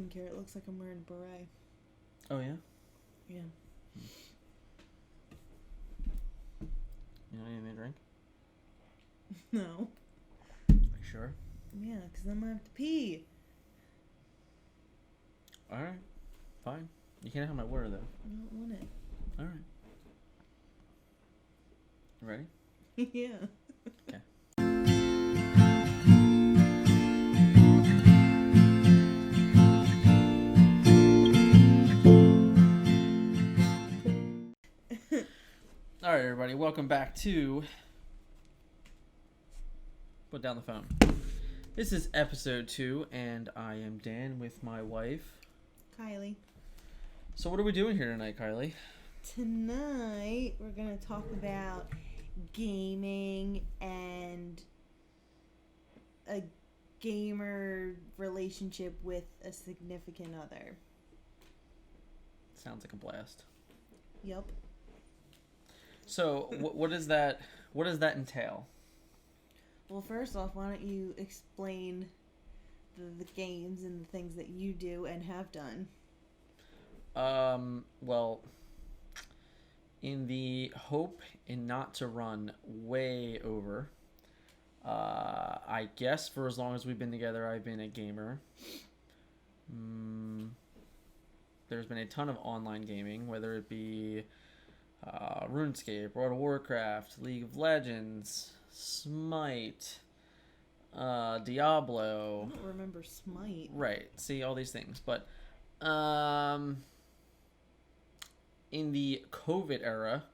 drink here. It looks like I'm wearing a beret. Oh, yeah? Yeah. You don't need me to drink? No. Are you sure? Yeah, because then I'm going to have to pee. Alright. Fine. You can't have my water, though. I don't want it. Alright. Ready? Yeah. Okay. Alright, everybody. Welcome back to... Put down the phone. This is episode 2, and I am Dan with my wife. Kylie. So what are we doing here tonight, Kylie? Tonight, we're going to talk about gaming and a gamer relationship with a significant other. Sounds like a blast. Yep. So what does that entail? Well, first off, why don't you explain the games and the things that you do and have done? Well, in the hope and not to run way over, I guess for as long as we've been together, I've been a gamer. There's been a ton of online gaming, whether it be RuneScape, World of Warcraft, League of Legends, Smite, Diablo. I don't remember Smite. Right. See, all these things. But in the COVID era,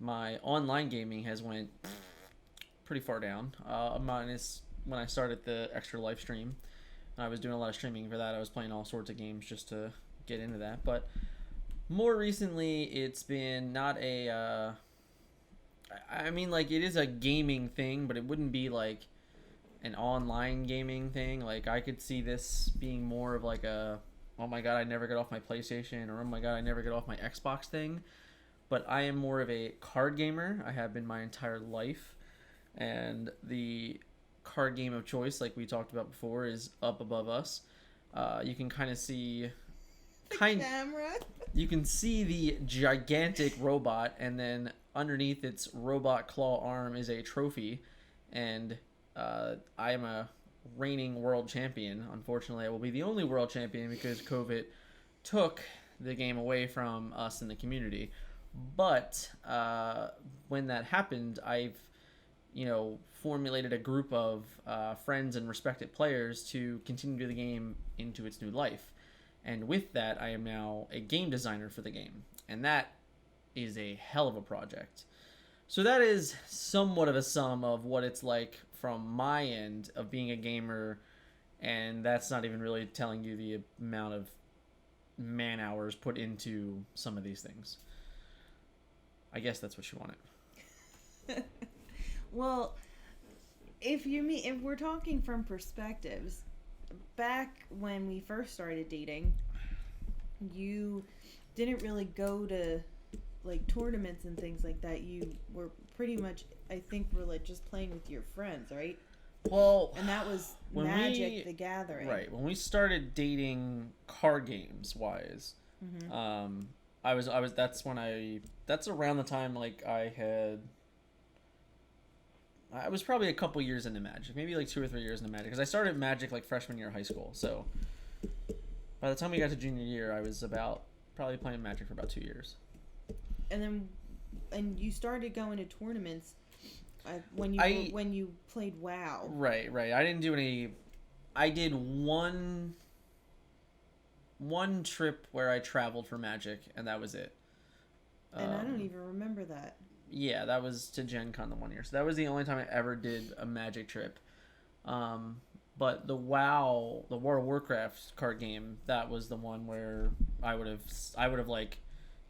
my online gaming has went pretty far down. Minus when I started the extra live stream. I was doing a lot of streaming for that. I was playing all sorts of games just to get into that. But more recently, it's been not a... I mean, like, it is a gaming thing, but it wouldn't be, like, an online gaming thing. Like, I could see this being more of, like, a, oh my god, I never get off my PlayStation, or oh my god, I never get off my Xbox thing. But I am more of a card gamer. I have been my entire life. And the card game of choice, like we talked about before, is up above us. You can kind of see... Camera. You can see the gigantic robot, and then underneath its robot claw arm is a trophy, and I am a reigning world champion. Unfortunately, I will be the only world champion because COVID took the game away from us in the community. But when that happened, I've formulated a group of friends and respected players to continue the game into its new life. And with that, I am now a game designer for the game. And that is a hell of a project. So that is somewhat of a sum of what it's like from my end of being a gamer. And that's not even really telling you the amount of man hours put into some of these things. I guess that's what you wanted. Well, if we're talking from perspectives, back when we first started dating, you didn't really go to like tournaments and things like that. You were pretty much, I think, were like just playing with your friends, right? Well, and that was Magic the Gathering. Right. When we started dating card games wise, that's around the time like I was probably a couple years into Magic, maybe like 2 or 3 years into Magic, because I started Magic like freshman year of high school. So by the time we got to junior year, I was probably playing Magic for about 2 years. And you started going to tournaments when you played WoW. Right. I didn't do any. I did one trip where I traveled for Magic, and that was it. And I don't even remember that. Yeah, that was to Gen Con the 1 year. So that was the only time I ever did a Magic trip. But the WoW, the World of Warcraft card game, that was the one where I would have like,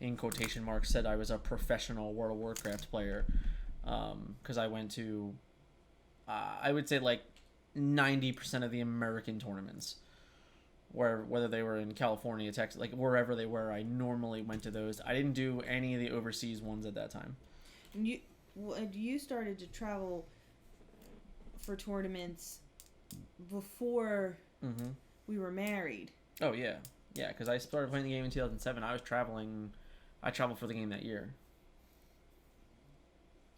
in quotation marks, said I was a professional World of Warcraft player. Because I went to, I would say like 90% of the American tournaments. Whether they were in California, Texas, like wherever they were, I normally went to those. I didn't do any of the overseas ones at that time. You started to travel for tournaments before we were married. Oh yeah, yeah. Because I started playing the game in 2007. I was traveling. I traveled for the game that year.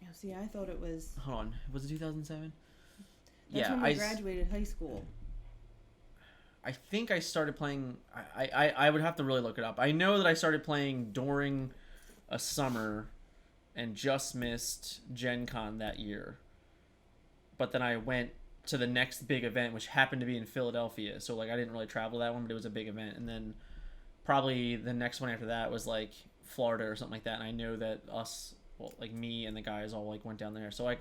Oh, see, I thought it was. Hold on, was it 2007? That's Yeah, when we graduated high school. I think I started playing. I would have to really look it up. I know that I started playing during a summer, and just missed Gen Con that year. But then I went to the next big event, which happened to be in Philadelphia. So like I didn't really travel that one, but it was a big event. And then probably the next one after that was like Florida or something like that. And I know that like me and the guys all like went down there. So like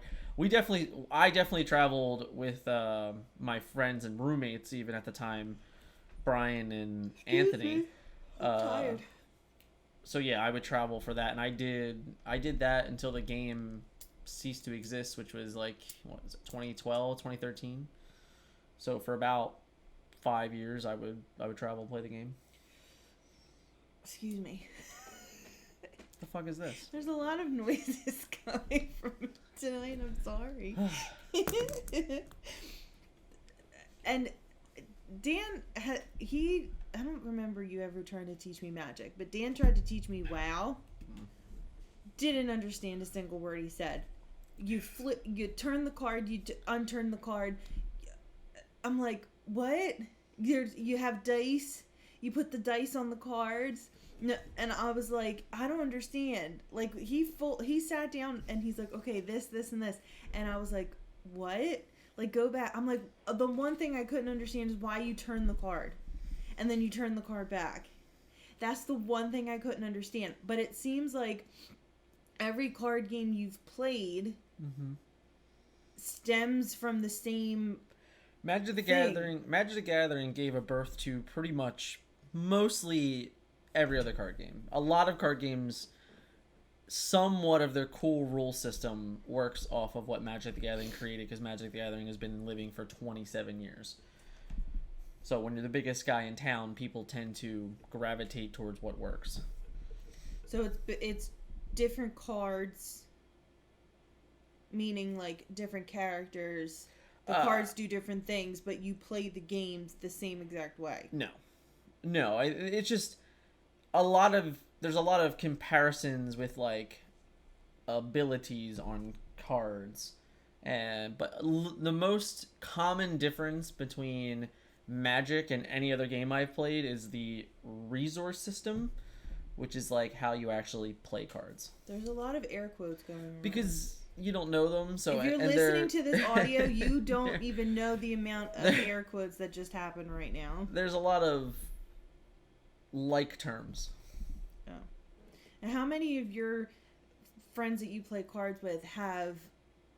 I definitely traveled with my friends and roommates even at the time, Brian and Anthony. I'm tired. So yeah, I would travel for that, and I did that until the game ceased to exist, which was like, what was it, 2012, 2013. So for about 5 years, I would travel and play the game. Excuse me. The fuck is this? There's a lot of noises coming from me tonight. I'm sorry. And Dan, I don't remember you ever trying to teach me Magic, but Dan tried to teach me WoW. Didn't understand a single word he said. You turn the card, you unturn the card. I'm like, what? You have dice. You put the dice on the cards. No, and I was like, I don't understand. Like he sat down and he's like, okay, this, and this, and I was like, what? Like, go back. I'm like, the one thing I couldn't understand is why you turn the card, and then you turn the card back. That's the one thing I couldn't understand. But it seems like every card game you've played stems from the same Magic the thing. Gathering. Magic the Gathering gave a birth to pretty much mostly every other card game. A lot of card games, somewhat of their cool rule system works off of what Magic the Gathering created, because Magic the Gathering has been living for 27 years. So when you're the biggest guy in town, people tend to gravitate towards what works. So it's different cards, meaning like different characters. The cards do different things, but you play the games the same exact way. No, it's just there's a lot of comparisons with like abilities on cards, but the most common difference between Magic and any other game I've played is the resource system, which is like how you actually play cards. There's a lot of air quotes going on. Because you don't know them, so if you're listening to this audio, you don't even know the amount of air quotes that just happened right now. There's a lot of like terms. Oh. And how many of your friends that you play cards with have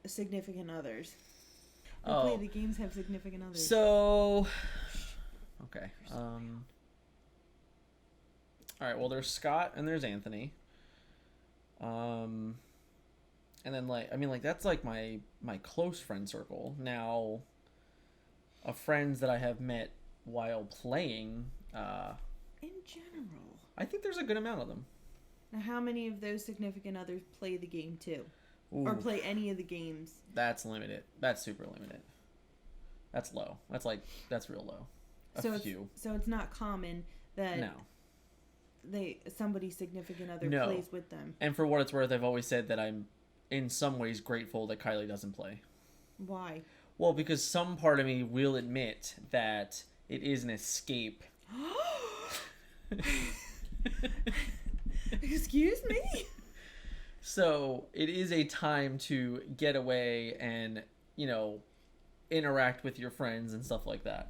significant others? Play the games have significant others. So, okay. All right. Well, there's Scott and there's Anthony. And then that's like my close friend circle. Now, of friends that I have met while playing. In general, I think there's a good amount of them. Now, how many of those significant others play the game too? Ooh, or play any of the games? That's limited. That's super limited. That's low. That's real low. A few. So it's not common that somebody's significant other plays with them. And for what it's worth, I've always said that I'm in some ways grateful that Kylie doesn't play. Why? Well, because some part of me will admit that it is an escape. Excuse me? So it is a time to get away and, interact with your friends and stuff like that.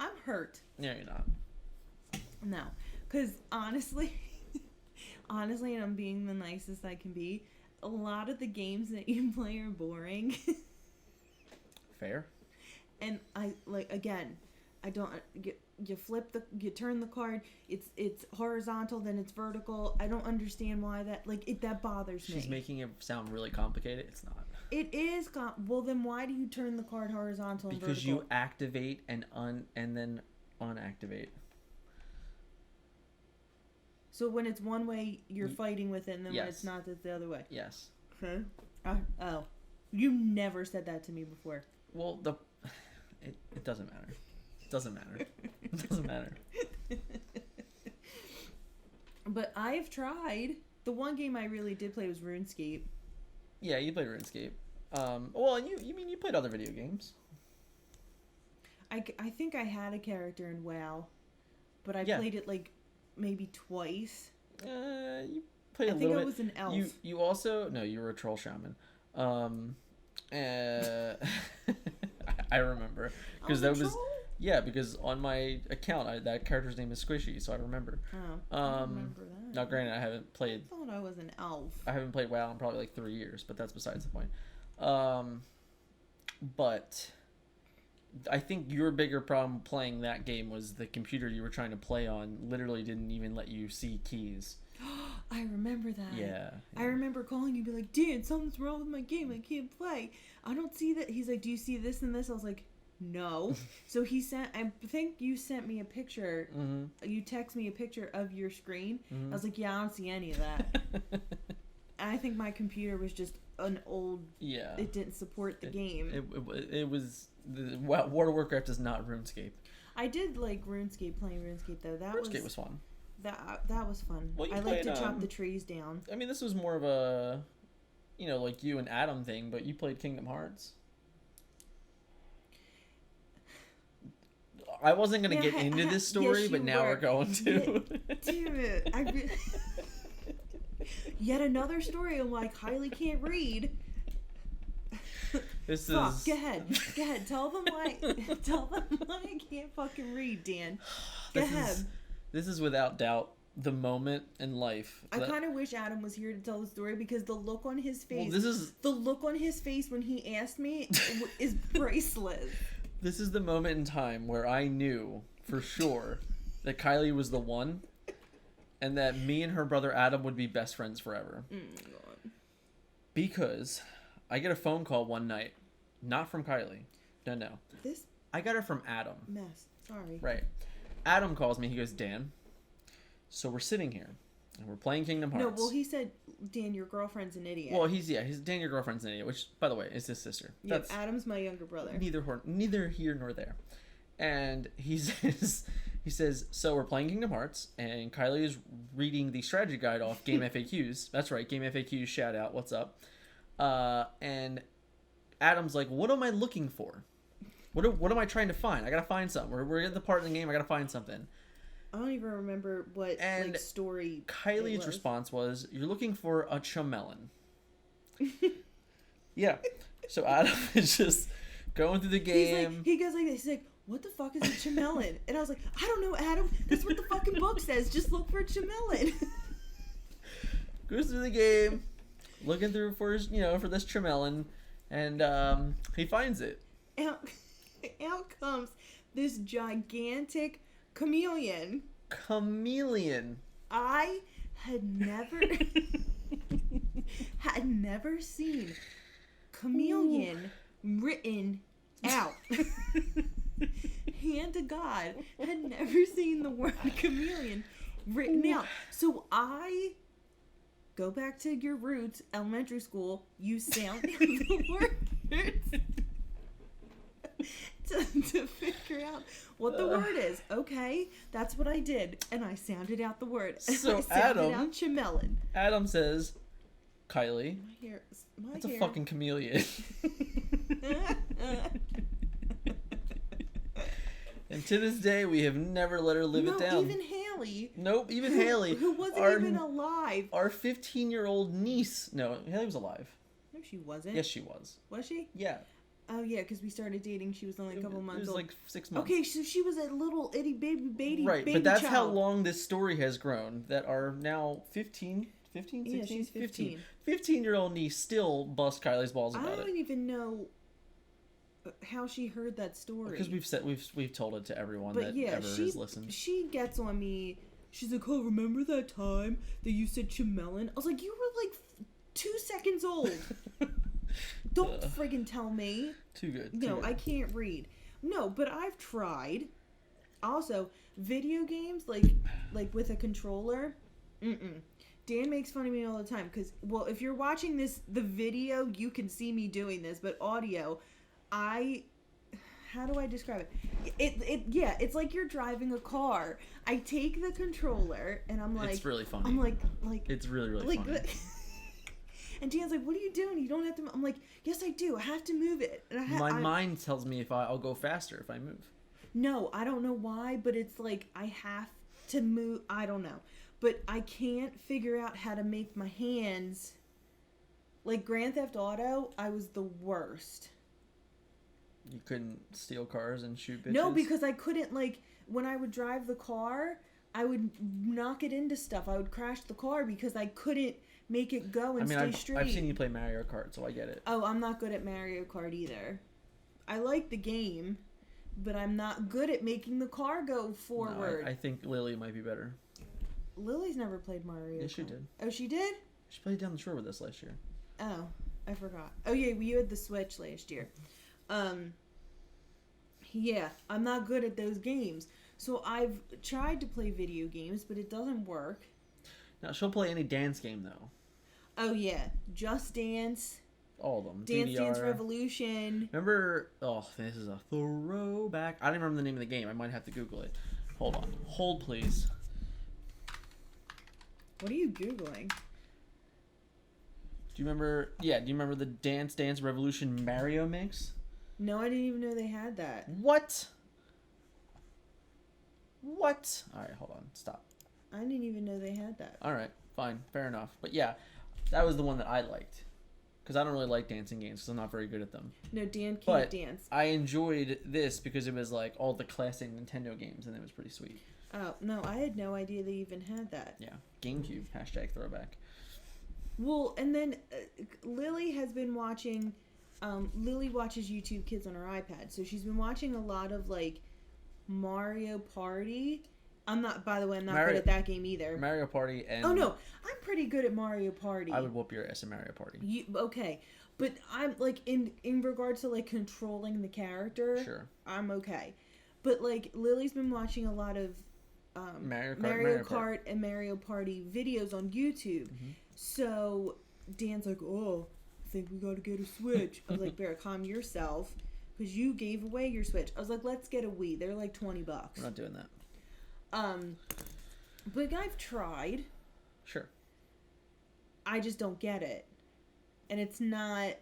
I'm hurt. No, you're not. No. Because honestly, and I'm being the nicest I can be, a lot of the games that you play are boring. Fair. And I don't you turn the card, it's horizontal, then it's vertical. I don't understand why that bothers me. She's making it sound really complicated. It's not. It is well, then why do you turn the card horizontal and vertical? Because you activate and then unactivate. So when it's one way, you're fighting with it, and then when it's not, it's the other way. Yes. Okay. You never said that to me before. Well, It doesn't matter. It doesn't matter. It doesn't matter. But I've tried. The one game I really did play was RuneScape. Yeah, you played RuneScape. Well, you played other video games. I think I had a character in WoW, but I played it like maybe twice. You played a I think little I bit. was an elf. You also no, you were a troll shaman. I remember because that was because on my account that character's name is Squishy, so I remember. Oh, I don't remember that. Now, granted, I haven't played. I thought I was an elf. I haven't played WoW in probably like 3 years, but that's besides the point. But I think your bigger problem playing that game was the computer you were trying to play on literally didn't even let you see keys. I remember that. Yeah. I remember calling you and be like, Dan, something's wrong with my game. I can't play. I don't see that. He's like, do you see this and this? I was like, no. So he sent, I think you sent me a picture. Mm-hmm. You text me a picture of your screen. Mm-hmm. I was like, yeah, I don't see any of that. I think my computer was just an old, it didn't support the game. It was, World of Warcraft is not RuneScape. I did like RuneScape, playing RuneScape though. RuneScape was fun. That was fun. Well, I like to chop the trees down. I mean, this was more of a, like you and Adam thing, but you played Kingdom Hearts. I wasn't going to get into this story, yes, but now we're going to. Damn it. Yet another story of why Kylie can't read. This Fuck, is... Go ahead. Tell them why I can't fucking read, Dan. Go ahead. This is without doubt the moment in life. I kind of wish Adam was here to tell the story because the look on his face. Well, the look on his face when he asked me is priceless. This is the moment in time where I knew for sure that Kylie was the one, and that me and her brother Adam would be best friends forever. Oh my god. Because I get a phone call one night, not from Kylie. No. I got it from Adam. Mess. Sorry. Right. Adam calls me. He goes, Dan, so we're sitting here, and we're playing Kingdom Hearts. No, well, he said, Dan, your girlfriend's an idiot. Well, he's Dan, your girlfriend's an idiot, which, by the way, is his sister. Yeah, Adam's my younger brother. Neither here nor there. And he says, so we're playing Kingdom Hearts, and Kylie is reading the strategy guide off Game FAQs. That's right, Game FAQs, shout out, what's up? And Adam's like, what am I looking for? What am I trying to find? I gotta find something. We're at the part in the game. I gotta find something. I don't even remember what story. Kylie's response was, "You're looking for a chamelon." Yeah. So Adam is just going through the game. He goes like this. He's like, "What the fuck is a chamelon?" And I was like, "I don't know, Adam. That's what the fucking book says. Just look for a chamelon." Goes through the game, looking through for this chamelon, and he finds it. Out comes this gigantic chameleon. I had never seen chameleon written out. Hand to God, had never seen the word chameleon written out. So I go back to your roots, elementary school. You sound the words. To figure out what the word is. Okay, that's what I did, and I sounded out the word. So I sounded out chamelon. Adam says, Kylie, that's a fucking chameleon. And to this day, we have never let her live it down. Even Haley. Nope, even Haley. Who wasn't even alive. Our 15-year-old niece. No, Haley was alive. No, she wasn't. Yes, she was. Was she? Yeah. Oh, yeah, because we started dating. She was only a couple months old. It was like 6 months. Okay, so she was a little itty baby right, baby but that's child. how long this story has grown. That our now 15, 16, yeah, she's 15. 15-year-old niece still busts Kylie's balls about it. I don't even know how she heard that story. Because we've told it to everyone that ever has listened. She gets on me. She's like, oh, remember that time that you said chamelon? I was like, you were like 2 seconds old. Don't friggin' tell me. Too good. No, I can't read. No, but I've tried. Also, video games, like with a controller, Dan makes fun of me all the time because, well, if you're watching the video, you can see me doing this, but audio, I how do I describe it? Yeah, it's like you're driving a car. I take the controller and I'm like, it's really funny. I'm like it's really funny. And Dan's like, what are you doing? You don't have to. I'm like, yes, I do. I have to move it. And My mind tells me I'll go faster if I move. No, I don't know why, but it's like I have to move. I don't know. But I can't figure out how to make my hands. Like Grand Theft Auto, I was the worst. You couldn't steal cars and shoot bitches? No, because I couldn't, like, when I would drive the car, I would knock it into stuff. I would crash the car because I couldn't make it go and stay straight. I've seen you play Mario Kart, so I get it. Oh, I'm not good at Mario Kart either. I like the game, but I'm not good at making the car go forward. No, I think Lily might be better. Lily's never played Mario Kart. Yes, she did. Oh, she did? She played down the shore with us last year. Oh, I forgot. Oh, yeah, you had the Switch last year. Yeah, I'm not good at those games. So I've tried to play video games, but it doesn't work. Now, she'll play any dance game, though. Oh, yeah. Just Dance. All of them. Dance DDR. Dance Revolution. Remember... Oh, this is a throwback. I don't remember the name of the game. I might have to Google it. Hold on. Hold, please. What are you Googling? Do you remember... Yeah, do you remember the Dance Dance Revolution Mario mix? No, I didn't even know they had that. What? What? Alright, hold on. Stop. I didn't even know they had that. Alright, fine. Fair enough. But yeah, that was the one that I liked. Because I don't really like dancing games because I'm not very good at them. No, Dan can't but dance. I enjoyed this because it was like all the classic Nintendo games and it was pretty sweet. Oh, no, I had no idea they even had that. Yeah. GameCube. # throwback. Well, and then Lily has been watching... Lily watches YouTube Kids on her iPad, so she's been watching a lot of like Mario Party. By the way, I'm not good at that game either. Mario Party and... Oh no, I'm pretty good at Mario Party. I would whoop your ass in Mario Party. Okay, but I'm like in regards to like controlling the character. Sure. I'm okay, but like Lily's been watching a lot of Mario Kart and Mario Party videos on YouTube. Mm-hmm. So Dan's like, oh, I think we gotta get a Switch. I was like, Bear, calm yourself, because you gave away your Switch. I was like, let's get a Wii. They're like $20. We're not doing that. But I've tried. Sure. I just don't get it. And it's not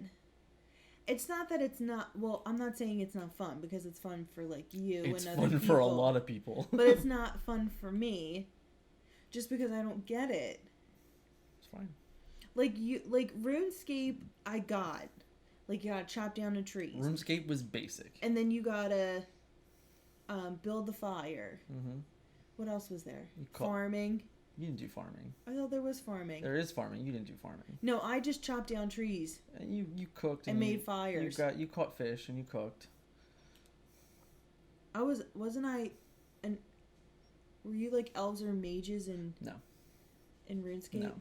that it's not, well, I'm not saying it's not fun, because it's fun for like you it's and other people. It's fun for a lot of people. But it's not fun for me, just because I don't get it. It's fine. Like RuneScape, I got. Like, you gotta chop down the trees. RuneScape was basic. And then you gotta build the fire. Mm-hmm. What else was there? Farming. You didn't do farming. I thought there was farming. There is farming. You didn't do farming. No, I just chopped down trees. And you cooked. And made fires. You caught fish and you cooked. Were you like elves or mages in RuneScape? No.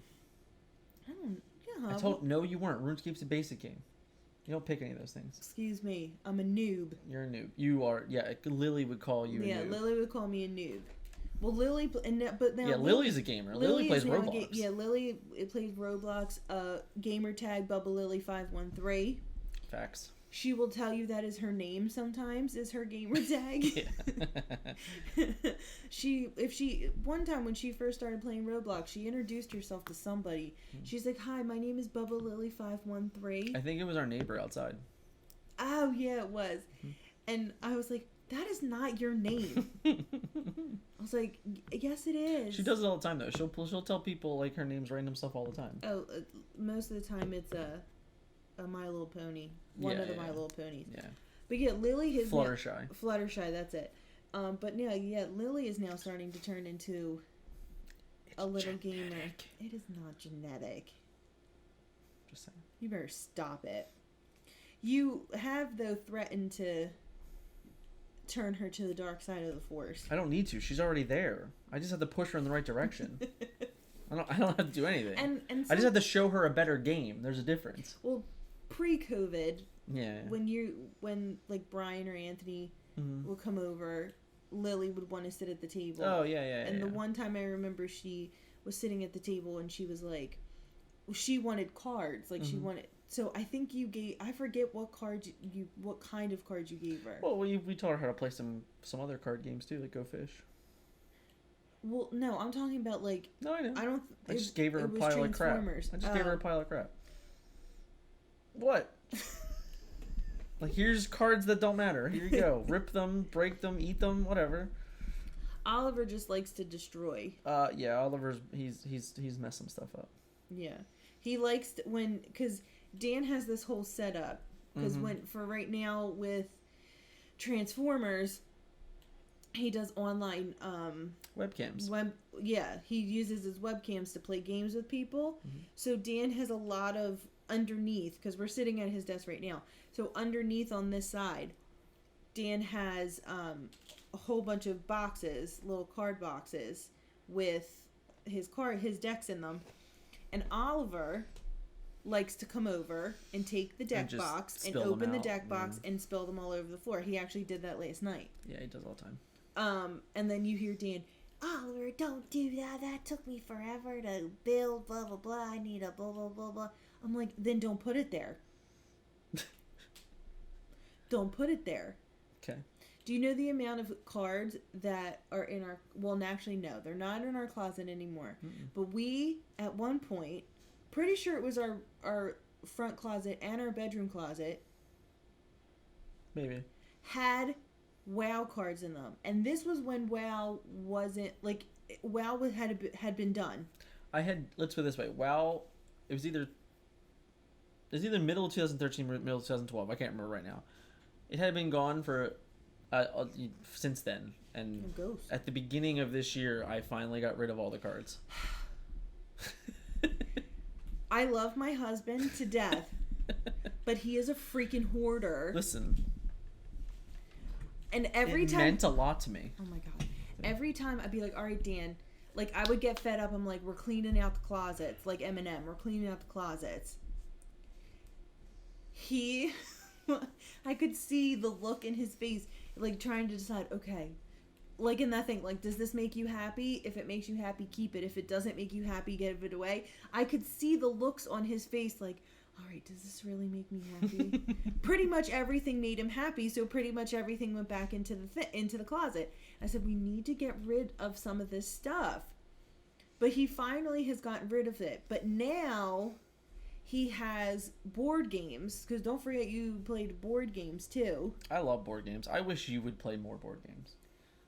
I don't. Yeah. No, you weren't. RuneScape's a basic game. You don't pick any of those things. Excuse me. I'm a noob. You're a noob. You are. Yeah. Lily would call you a noob. Yeah, Lily would call me a noob. Well, Lily, but now. Yeah, Lily's a gamer. Lily plays Roblox. Lily plays Roblox. Gamer tag Bubba Lily 513. Facts. She will tell you that is her name sometimes, is her gamer tag. One time when she first started playing Roblox, she introduced herself to somebody. She's like, hi, my name is Bubba Lily 513. I think it was our neighbor outside. Oh, yeah, it was. And I was like, that is not your name. I was like, yes, it is. She does it all the time, though. She'll tell people, like, her name's random stuff all the time. Oh, most of the time it's a My Little Pony. One of the My Little Ponies. Yeah. But yeah, Lily has... Fluttershy. Fluttershy, that's it. But yeah, Lily is now starting to turn into a little gamer. It is not genetic. Just saying. You better stop it. You have, though, threatened to turn her to the dark side of the Force. I don't need to. She's already there. I just have to push her in the right direction. I don't have to do anything. And I just have to show her a better game. There's a difference. Well, pre-COVID, yeah, when like Brian or Anthony would come over, Lily would want to sit at the table. Oh yeah. And the one time I remember she was sitting at the table and she was like, she wanted cards, like she wanted. So I think you gave. I forget what what kind of cards you gave her. Well, we taught her how to play some other card games too, like Go Fish. Well, no, I'm talking about like. No, I know. I don't. I just gave her a pile of crap. I just gave her a pile of crap. What? Like, here's cards that don't matter. Here you go. Rip them, break them, eat them, whatever. Oliver just likes to destroy. Yeah, Oliver's he's messing stuff up. Yeah, he likes because Dan has this whole setup. Because for right now with Transformers, he does online webcams. He uses his webcams to play games with people. So Dan has a lot of underneath, because we're sitting at his desk right now. So underneath on this side, Dan has a whole bunch of boxes, little card boxes with his decks in them. And Oliver likes to come over and take the deck box and open the deck box and spill them all over the floor. He actually did that last night. Yeah, he does all the time. And then you hear Dan, Oliver, don't do that. That took me forever to build, blah, blah, blah. I need a blah, blah, blah, blah. I'm like, then don't put it there. Don't put it there. Okay. Do you know the amount of cards that are in our... Well, actually, no. They're not in our closet anymore. But we, at one point, pretty sure it was our front closet and our bedroom closet. Maybe. Had WoW cards in them. And this was when WoW wasn't... Like, WoW had been done. Let's put it this way. WoW, it was either middle of 2013 or middle of 2012. I can't remember right now. It had been gone for... since then, and at the beginning of this year, I finally got rid of all the cards. I love my husband to death, but he is a freaking hoarder. Listen, and every time it meant a lot to me. Oh my god! Every time I'd be like, "All right, Dan," like I would get fed up. I'm like, "We're cleaning out the closets," like Eminem. We're cleaning out the closets. I could see the look in his face, like trying to decide, okay, like in that thing, like, does this make you happy? If it makes you happy, keep it. If it doesn't make you happy, give it away. I could see the looks on his face, like, all right, does this really make me happy? Pretty much everything made him happy, so pretty much everything went back into the closet. I said, we need to get rid of some of this stuff. But he finally has gotten rid of it. But now... he has board games, because don't forget you played board games too. I love board games. I wish you would play more board games.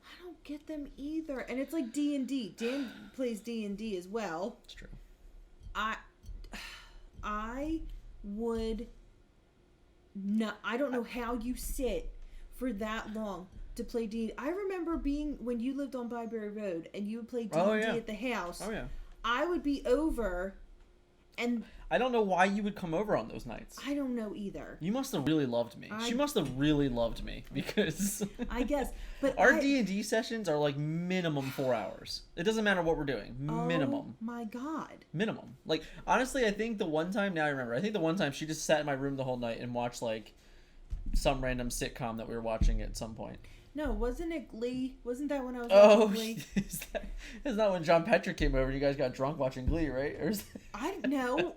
I don't get them either. And it's like D&D. Dan plays D&D as well. It's true. I would not... I don't know how you sit for that long to play D&D. I remember when you lived on Byberry Road and you would play D&D at the house. Oh, yeah. I would be over... And I don't know why you would come over on those nights. I don't know either. You must have really loved me. She must have really loved me because I guess. But our D&D sessions are like minimum 4 hours. It doesn't matter what we're doing. Minimum. Oh my god. Minimum. Like honestly, I think the one time she just sat in my room the whole night and watched like some random sitcom that we were watching at some point. No, wasn't it Glee? Wasn't that when I was watching Glee? Is that when John Patrick came over and you guys got drunk watching Glee, right? I don't know.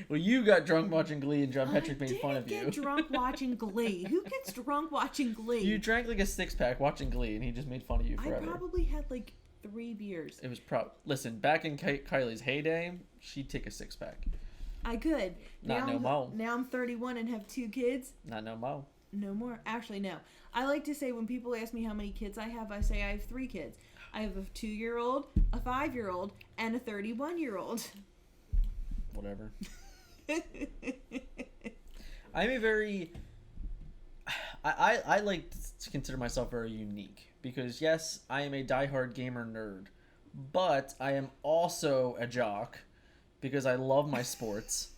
Well, you got drunk watching Glee and John Patrick made fun of you. I didn't get drunk watching Glee. Who gets drunk watching Glee? You drank like a 6-pack watching Glee and he just made fun of you forever. I probably had like 3 beers. It was Listen, back in Kylie's heyday, she'd take a 6-pack. I could. Not no more. Now I'm 31 and have 2 kids. Not no more. No more. Actually, no. I like to say when people ask me how many kids I have, I say I have 3 kids. I have a 2-year-old, a 5-year-old, and a 31-year-old. Whatever. I'm a very... I like to consider myself very unique. Because, yes, I am a diehard gamer nerd. But I am also a jock. Because I love my sports.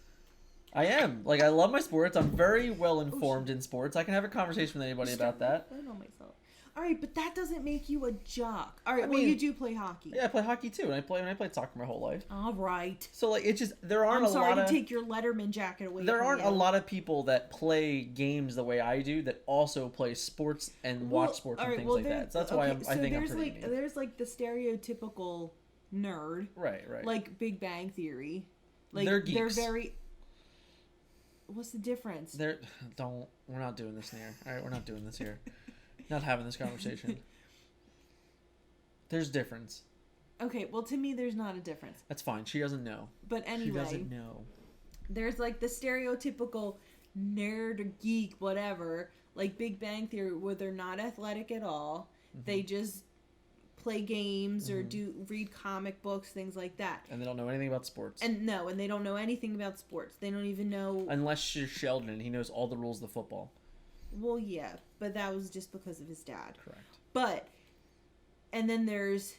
I am. Like, I love my sports. I'm very well informed in sports. I can have a conversation with anybody about that. I know myself. All right, but that doesn't make you a jock. All right, well, you do play hockey. Yeah, I play hockey too, and I played soccer my whole life. All right. So like, it's just there aren't I'm sorry to take your Letterman jacket away. There aren't a lot of people that play games the way I do that also play sports and watch sports and things like that. So that's why I think I'm pretty unique. There's like the stereotypical nerd. Right. Like Big Bang Theory. Like they're geeks. They're very. What's the difference? We're not doing this here. All right, we're not doing this here. Not having this conversation. There's difference. Okay, well, to me, there's not a difference. That's fine. She doesn't know. But anyway. She doesn't know. There's, like, the stereotypical nerd or geek, whatever, like Big Bang Theory, where they're not athletic at all. Mm-hmm. They just play games or read comic books, things like that. And they don't know anything about sports. And they don't know anything about sports. They don't even know... Unless you're Sheldon and he knows all the rules of football. Well, yeah, but that was just because of his dad. Correct. But, and then there's...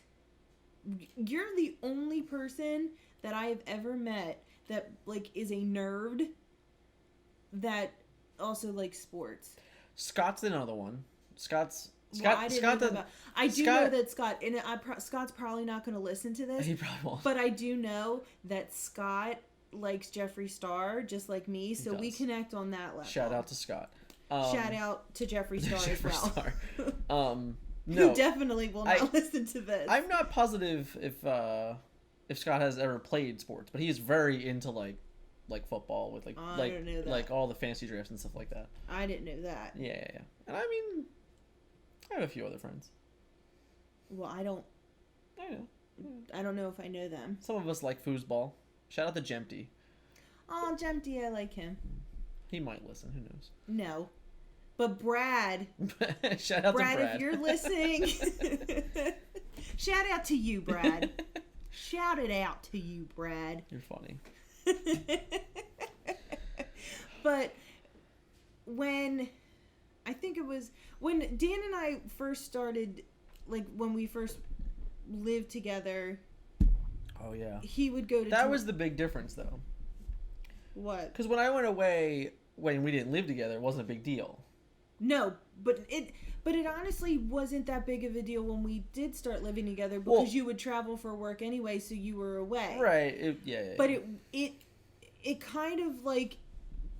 You're the only person that I have ever met that, like, is a nerd that also likes sports. Scott's another one. Scott. I do know that Scott, and Scott's probably not going to listen to this. He probably won't. But I do know that Scott likes Jeffree Star just like me, so we connect on that level. Shout out to Scott. Shout out to Jeffree Star as well. No, who definitely will not listen to this. I'm not positive if Scott has ever played sports, but he's very into like football with like all the fantasy drafts and stuff like that. I didn't know that. Yeah. And I mean, I have a few other friends. Well, I don't know if I know them. Some of us like foosball. Shout out to Jempty. Oh, Jempty, I like him. He might listen. Who knows? No. But Brad. Shout out to Brad. If you're listening. Shout out to you, Brad. Shout it out to you, Brad. You're funny. But when Dan and I first started, like when we first lived together. Oh yeah. He would go to. That was the big difference, though. What? Because when I went away, when we didn't live together, it wasn't a big deal. No, but it honestly wasn't that big of a deal when we did start living together because you would travel for work anyway, so you were away. Right. But it kind of like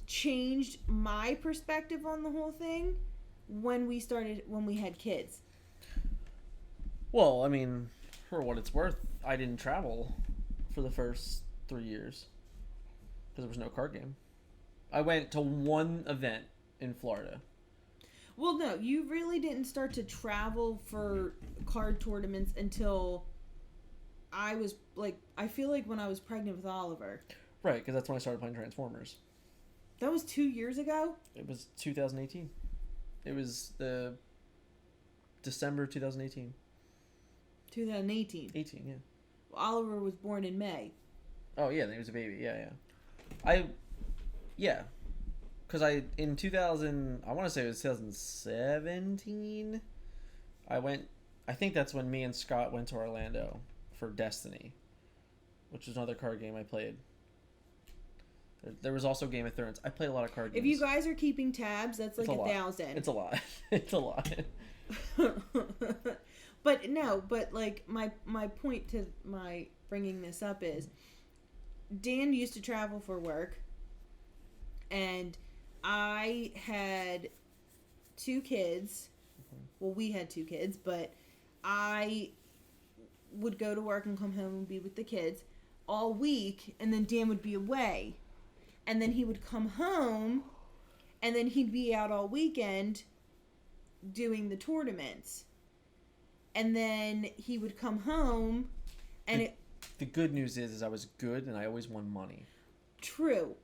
changed my perspective on the whole thing when we had kids. Well, I mean, for what it's worth, I didn't travel for the first 3 years because there was no card game. I went to one event in Florida. Well, no, you really didn't start to travel for card tournaments until I feel like when I was pregnant with Oliver. Right, because that's when I started playing Transformers. That was 2 years ago? It was 2018. It was the December 2018. 2018? 18, yeah. Well, Oliver was born in May. Oh, yeah, he was a baby. Yeah. Because in 2000, I want to say it was 2017, I think that's when me and Scott went to Orlando for Destiny, which was another card game I played. There was also Game of Thrones. I play a lot of card games. If you guys are keeping tabs, that's like 1,000. It's a lot. It's a lot. But no, like my point to my bringing this up is Dan used to travel for work, and I had 2 kids. Well, we had 2 kids, but I would go to work and come home and be with the kids all week, and then Dan would be away. And then he would come home, and then he'd be out all weekend doing the tournaments. And then he would come home, and the good news is I was good, and I always won money. True.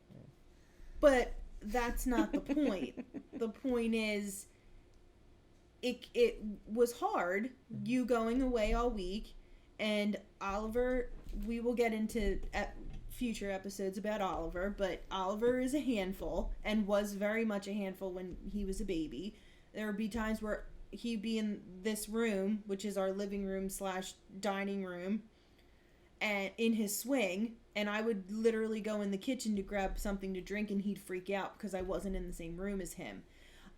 But that's not the point. The point is, it was hard, you going away all week, and Oliver, we will get into future episodes about Oliver, but Oliver is a handful, and was very much a handful when he was a baby. There would be times where he'd be in this room, which is our living room / dining room, and in his swing, and I would literally go in the kitchen to grab something to drink, and he'd freak out because I wasn't in the same room as him.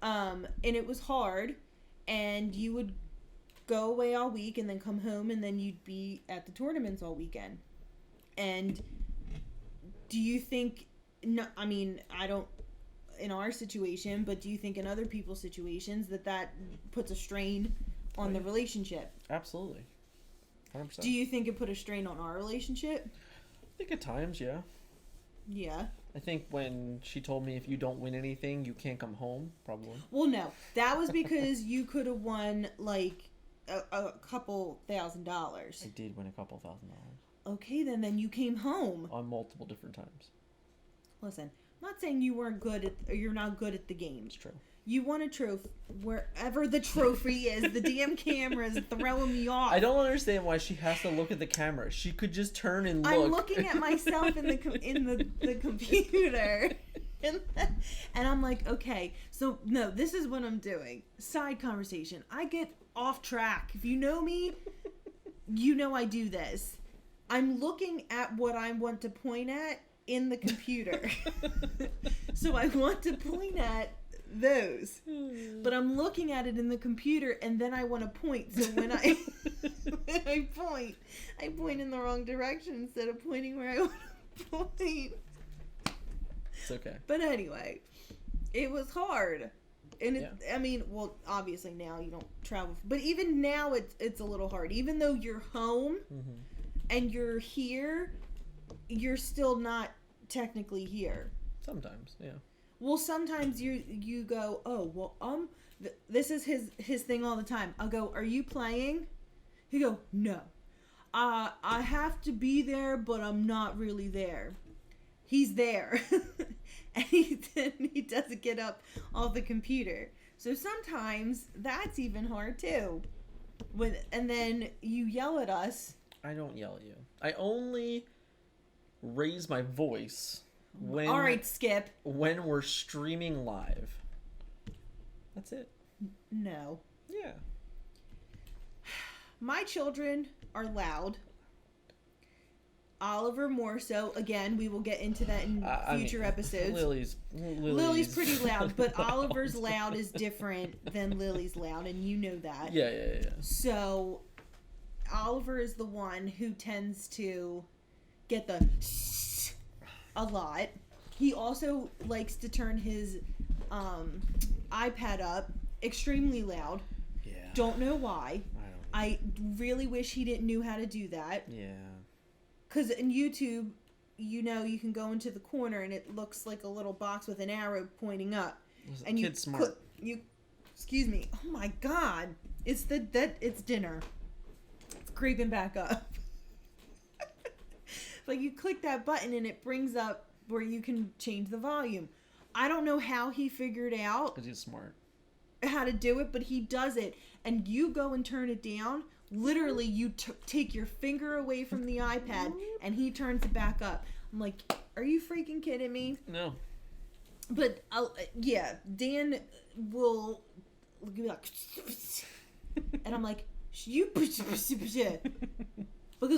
And it was hard, and you would go away all week and then come home, and then you'd be at the tournaments all weekend. And do you think, no, I mean, I don't, in our situation, but do you think in other people's situations that puts a strain on the relationship? Absolutely. 100%. Do you think it put a strain on our relationship? I think at times, yeah. Yeah. I think when she told me if you don't win anything, you can't come home, probably. Well, no. That was because you could have won, like, a couple $1,000. I did win a couple $1,000. Okay, then you came home. On multiple different times. Listen, I'm not saying you weren't good at, or you're not good at the game. It's true. You won a trophy, wherever the trophy is. The damn camera's throwing me off. I don't understand why she has to look at the camera. She could just turn and look. I'm looking at myself in the computer. And I'm like, okay, so no, this is what I'm doing. Side conversation. I get off track. If you know me, you know I do this. I'm looking at what I want to point at in the computer. So I want to point at those. But I'm looking at it in the computer and then I want to point. So when I point in the wrong direction instead of pointing where I want to point. It's okay. But anyway, it was hard. And I mean, well, obviously now you don't travel, but even now it's a little hard. Even though you're home and you're here, you're still not technically here. Sometimes, yeah. Well, sometimes you go, oh, well, this is his thing all the time. I'll go, are you playing? He go, no. I have to be there, but I'm not really there. He's there. And he doesn't get up off the computer. So sometimes that's even hard too. And then you yell at us. I don't yell at you. I only raise my voice when... All right, Skip. When we're streaming live. That's it. No. Yeah. My children are loud. Oliver more so. Again, we will get into that in future episodes. Lily's pretty loud, but Oliver's loud is different than Lily's loud, and you know that. Yeah. So, Oliver is the one who tends to get the a lot. He also likes to turn his iPad up extremely loud. Yeah. Don't know why. I really wish he didn't know how to do that. Yeah. Because in YouTube, you can go into the corner and it looks like a little box with an arrow pointing up. And kid's smart. Excuse me. Oh my God! It's dinner. It's creeping back up. Like you click that button and it brings up where you can change the volume. I don't know how he figured out. Because he's smart. How to do it, but he does it. And you go and turn it down. Literally, you take your finger away from the iPad, and he turns it back up. I'm like, are you freaking kidding me? No. But, yeah, Dan will be like, and I'm like, because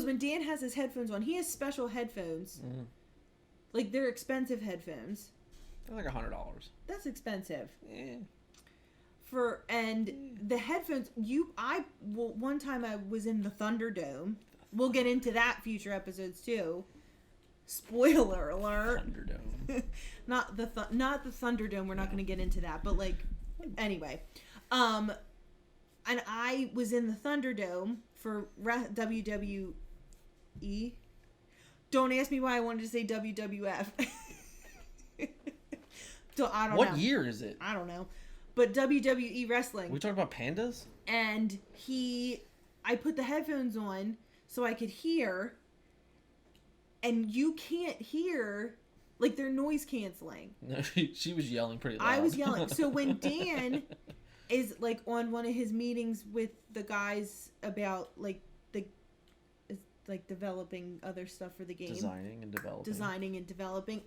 when Dan has his headphones on, he has special headphones. Mm. Like, they're expensive headphones. They're like $100. That's expensive. Yeah. And the headphones, one time I was in the Thunderdome. We'll get into that future episodes too. Spoiler alert. Thunderdome. Not the Thunderdome. We're not going to get into that, but like, anyway. And I was in the Thunderdome for WWE. Don't ask me why I wanted to say WWF. I don't know. What year is it? I don't know. But WWE wrestling. We talking about pandas? And I put the headphones on so I could hear, and you can't hear, like they're noise canceling. No, she was yelling pretty loud. I was yelling. So when Dan is like on one of his meetings with the guys about like developing other stuff for the game. Designing and developing.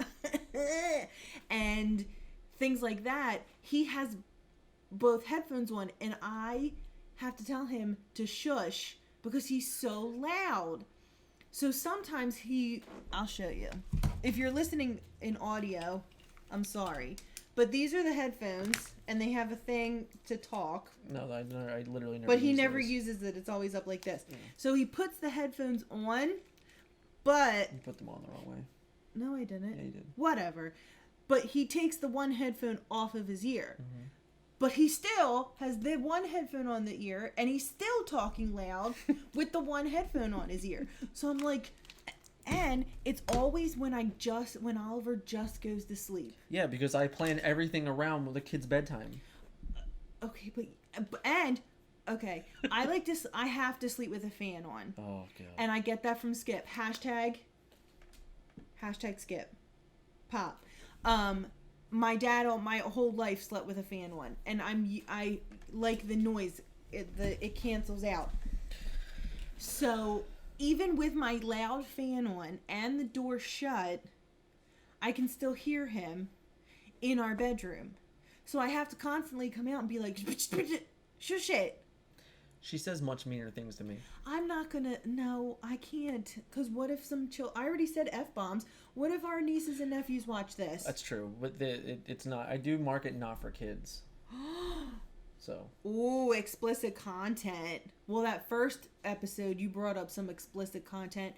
And things like that, he has both headphones on, and I have to tell him to shush because he's so loud. So sometimes I'll show you. If you're listening in audio, I'm sorry. But these are the headphones, and they have a thing to talk. No, I literally never But he never uses it. It's always up like this. Yeah. So he puts the headphones on, but... You put them on the wrong way. No, I didn't. Yeah, you did. Whatever. But he takes the one headphone off of his ear. Mm-hmm. But he still has the one headphone on the ear, and he's still talking loud with the one headphone on his ear. So I'm like, And it's always when Oliver just goes to sleep. Yeah, because I plan everything around with the kid's bedtime. Okay, okay, I have to sleep with a fan on. Oh god. And I get that from Skip. Hashtag Skip. Pop. My dad my whole life slept with a fan on, and I like the noise. It cancels out. So even with my loud fan on and the door shut, I can still hear him in our bedroom. So I have to constantly come out and be like, shush it. She says much meaner things to me. I'm not gonna. No, I can't. Because what if I already said F-bombs. What if our nieces and nephews watch this? That's true. But it's not. I do mark it not for kids. So. Ooh, explicit content. Well, that first episode, you brought up some explicit content.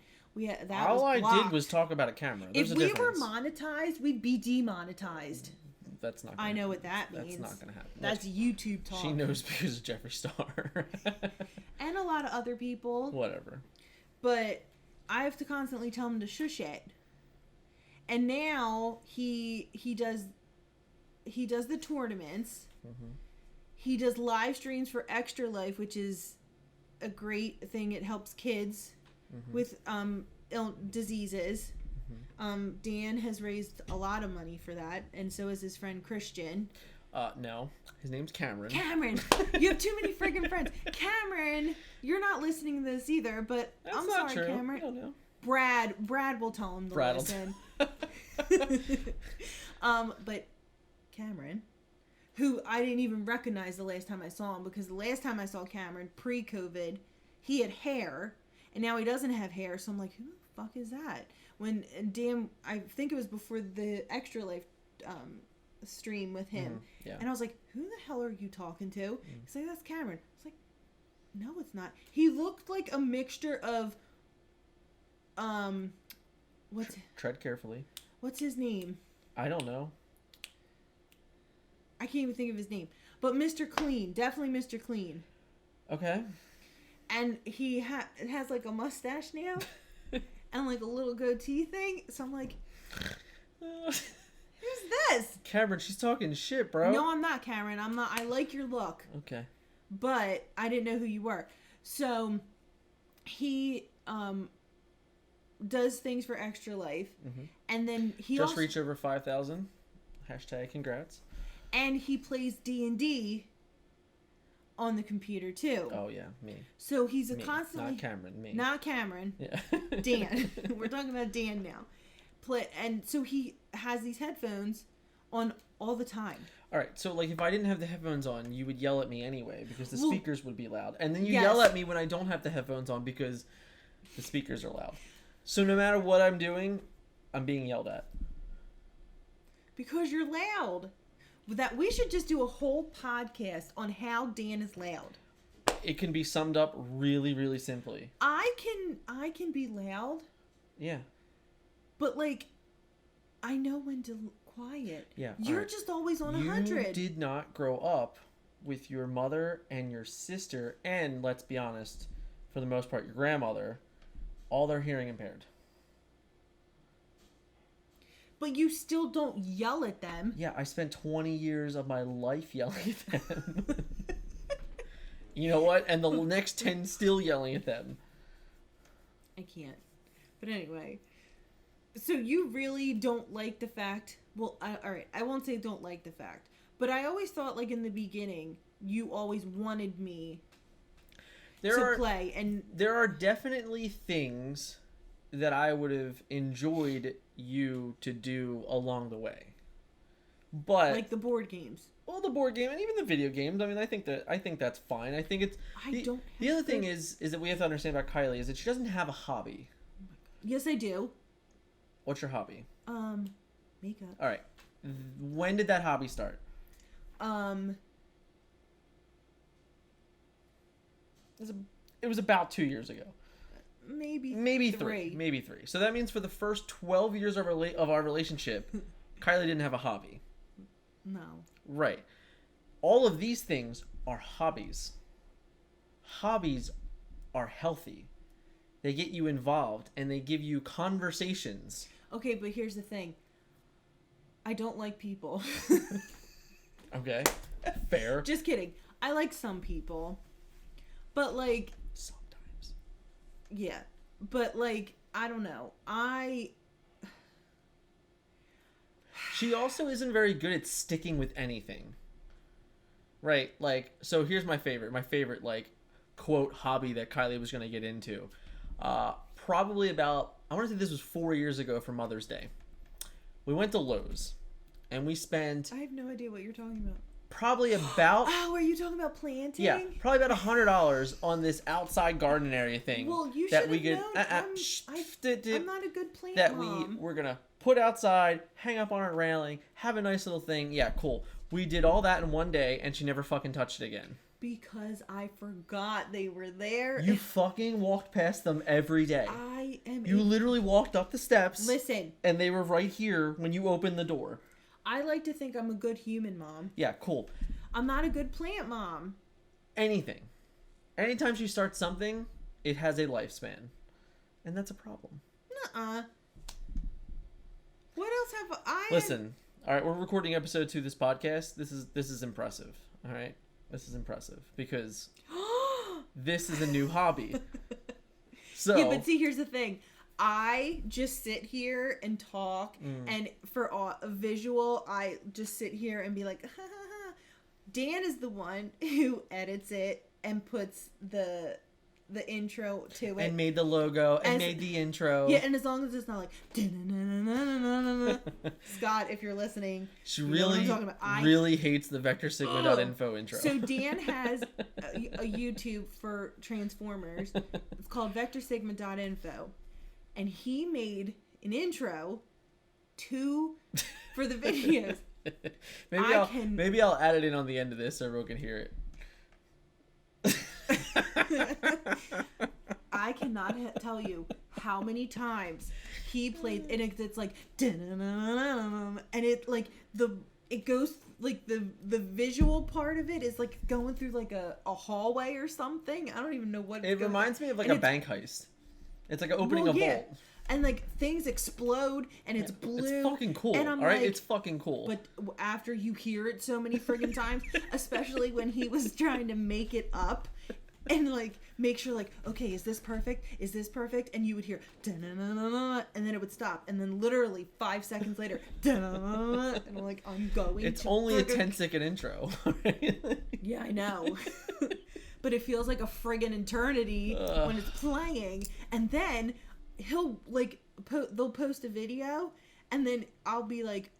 All I did was talk about a camera. There's if we were monetized, we'd be demonetized. That's not. I know what that means. That's not gonna happen. That's YouTube talk. She knows because of Jeffree Star. And a lot of other people. Whatever. But I have to constantly tell him to shush it. And now he does the tournaments. Mm-hmm. He does live streams for Extra Life, which is a great thing. It helps kids with diseases. Dan has raised a lot of money for that, and so has his friend Christian. No. His name's Cameron. Cameron! You have too many friggin' friends. Cameron! You're not listening to this either, but That's I'm not sorry, true. Cameron. I don't know. Brad will tell him to listen. But Cameron, who I didn't even recognize the last time I saw him, because the last time I saw Cameron, pre-COVID, he had hair, and now he doesn't have hair, so I'm like, who the fuck is that? When I think it was before the Extra Life stream with him, yeah. And I was like, who the hell are you talking to? He's like, that's Cameron. I was like, no, it's not. He looked like a mixture of tread carefully. What's his name? I don't know. I can't even think of his name. But Mr. Clean. Definitely Mr. Clean. Okay. And he has like a mustache now. And like a little goatee thing. So I'm like, who's this? Cameron, she's talking shit, bro. No, I'm not, Cameron. I'm not. I like your look. Okay. But I didn't know who you were. So he does things for Extra Life. And then he just reached over 5,000. Hashtag congrats. And he plays D&D on the computer too. Oh yeah, me. So he's constantly not Cameron. Me. Not Cameron. Yeah. Dan. We're talking about Dan now. And so he has these headphones on all the time. All right. So like, if I didn't have the headphones on, you would yell at me anyway because the speakers would be loud, and then you yell at me when I don't have the headphones on because the speakers are loud. So no matter what I'm doing, I'm being yelled at. Because you're loud. That we should just do a whole podcast on how Dan is loud. It can be summed up really, really simply. I can be loud. Yeah. But like, I know when to quiet. Yeah. You're just always on 100. You did not grow up with your mother and your sister, and let's be honest, for the most part, your grandmother. All they're hearing impaired. But you still don't yell at them. Yeah, I spent 20 years of my life yelling at them. You know what? And the next 10 still yelling at them. I can't. But anyway. So you really don't like the fact... Well, alright. I won't say don't like the fact. But I always thought, like, in the beginning, you always wanted me to play. And there are definitely things that I would have enjoyed you to do along the way, but like the board games. Well, the board game and even the video games. I mean, I think that's fine. I think it's. The other thing is that we have to understand about Kylie is that she doesn't have a hobby. Yes, I do. What's your hobby? Makeup. All right. When did that hobby start? It was about 2 years ago. Maybe three. So that means for the first 12 years of our relationship, Kylie didn't have a hobby. No. Right. All of these things are hobbies. Hobbies are healthy. They get you involved, and they give you conversations. Okay, but here's the thing. I don't like people. Okay. Fair. Just kidding. I like some people. But, like... Sometimes. Yeah. But, like, I don't know. She also isn't very good at sticking with anything. Right? Like, so here's my favorite. My favorite, like, quote, hobby that Kylie was going to get into. Probably about, I want to say this was 4 years ago for Mother's Day. We went to Lowe's. And we spent... I have no idea what you're talking about. Probably about... Oh, are you talking about planting? Yeah, probably about $100 on this outside garden area thing. Well, you that should we have could, known. I'm not a good plant that mom. we're going to put outside, hang up on a railing, have a nice little thing. Yeah, cool. We did all that in one day, and she never fucking touched it again. Because I forgot they were there. You fucking walked past them every day. I am... You literally walked up the steps. Listen. And they were right here when you opened the door. I like to think I'm a good human mom. Yeah, cool. I'm not a good plant mom. Anything. Anytime she starts something, it has a lifespan. And that's a problem. Nuh-uh. What else have I... Listen. All right, we're recording episode 2 of this podcast. This is impressive. All right? This is impressive. Because this is a new hobby. So... Yeah, but see, here's the thing. I just sit here and talk, and for a visual, I just sit here and be like, ha, ha, ha. Dan is the one who edits it and puts the intro to it. And made the logo, and made the intro. Yeah, and as long as it's not like, Scott, if you're listening, she really hates the vectorsigma.info intro. So Dan has a YouTube for Transformers. It's called vectorsigma.info. And he made an intro for the videos. Maybe I'll add it in on the end of this so everyone can hear it. I cannot tell you how many times he played, and it's like, and it like it goes like the visual part of it is like going through like a hallway or something. I don't even know what. It reminds me of like a bank heist. It's like opening a vault. And like things explode and it's blue. It's fucking cool. And I'm all right, like, it's fucking cool. But after you hear it so many friggin' times, especially when he was trying to make it up and like make sure like, okay, is this perfect? Is this perfect? And you would hear and then it would stop, and then literally 5 seconds later, and I'm like, I'm going. It's only a 10-second intro. Yeah, I know. But it feels like a friggin' eternity when it's playing. And then he'll like they'll post a video, and then I'll be like,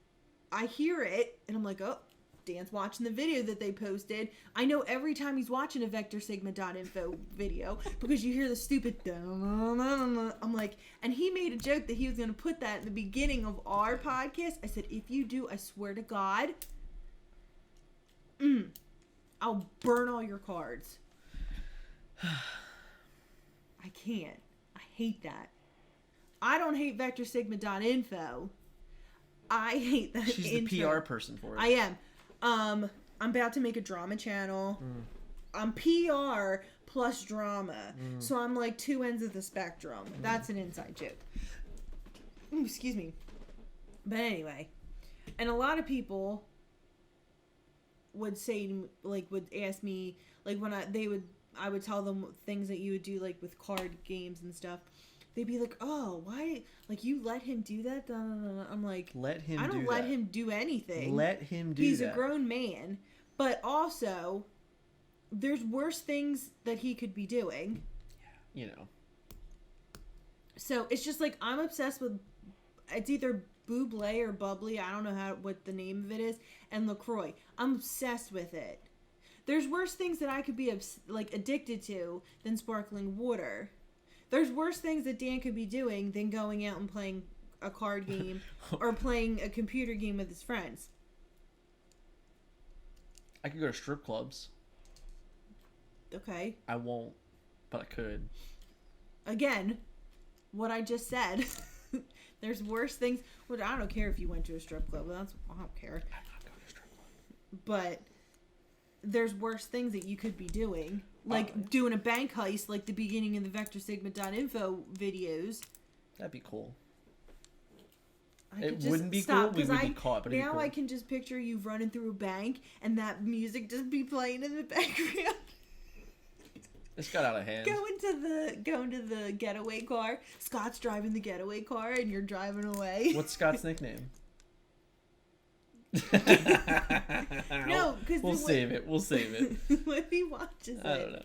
I hear it, and I'm like, oh, Dan's watching the video that they posted. I know every time he's watching a vectorsigma.info video because you hear the stupid I'm like, and he made a joke that he was going to put that in the beginning of our podcast. I said, if you do, I swear to God, I'll burn all your cards. I can't. I hate that. I don't hate vectorsigma.info. I hate that. She's the PR person for it. I am. I'm about to make a drama channel. I'm PR plus drama. So I'm like 2 ends of the spectrum. That's an inside joke. Ooh, excuse me. But anyway. And a lot of people would say, like, would ask me, like, when I would tell them things that you would do, like, with card games and stuff. They'd be like, oh, why, like, you let him do that? I'm like, I don't let him do anything. Let him do He's that. a grown man. But also, there's worse things that he could be doing. You know. So, it's just like, I'm obsessed with, it's either Buble or Bubbly, I don't know what the name of it is, and LaCroix. I'm obsessed with it. There's worse things that I could be, like, addicted to than sparkling water. There's worse things that Dan could be doing than going out and playing a card game or playing a computer game with his friends. I could go to strip clubs. Okay. I won't, but I could. Again, what I just said. There's worse things. Well, I don't care if you went to a strip club. I don't care. I'm not going to a strip club. But there's worse things that you could be doing. like doing a bank heist, like the beginning of the Vector Sigma.info videos. That'd be cool. It wouldn't be cool. We would be caught, but it'd be now cool. I can just picture you running through a bank and that music just be playing in the background. It's got out of hand. Going to the getaway car. Scott's driving the getaway car and you're driving away. What's Scott's nickname? No, because we'll save it. When he watches it, I don't know.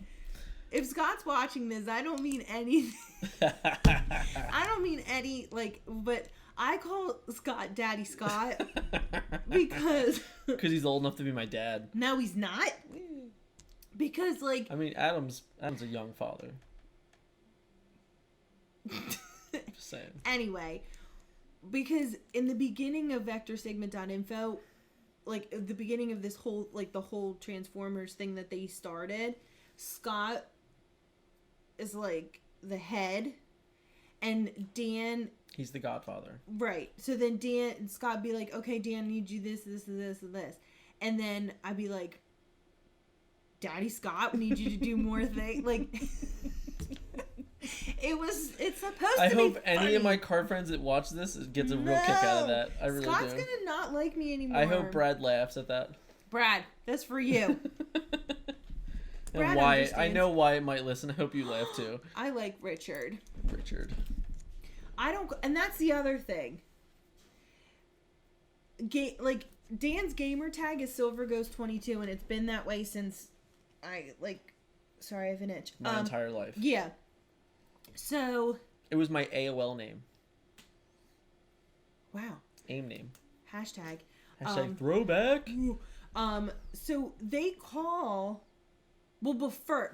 If Scott's watching this, I don't mean anything. I don't mean any but I call Scott Daddy Scott because he's old enough to be my dad. No, he's not. Because I mean, Adam's a young father. Just saying. Anyway, because in the beginning of Vector Sigma.info, like the beginning of this whole the whole Transformers thing that they started, Scott is like the head, and Dan. He's the godfather. Right. So then Dan and Scott be like, okay, Dan, I need you this, and this. And then I'd be like, Daddy Scott, we need you to do more things. It's supposed to be I hope funny. any of my car friends that watch this gets a real kick out of that. I really Scott's do. gonna not like me anymore. I hope Brad laughs at that. Brad, that's for you. And Wyatt, I know Wyatt might listen. I hope you laugh too. I like Richard. I don't, and that's the other thing. Dan's gamer tag is SilverGhost22, and it's been that way since sorry, I have an itch. My entire life. Yeah. So. It was my AOL name. Wow. AIM name. Hashtag throwback. So they call. Well, before.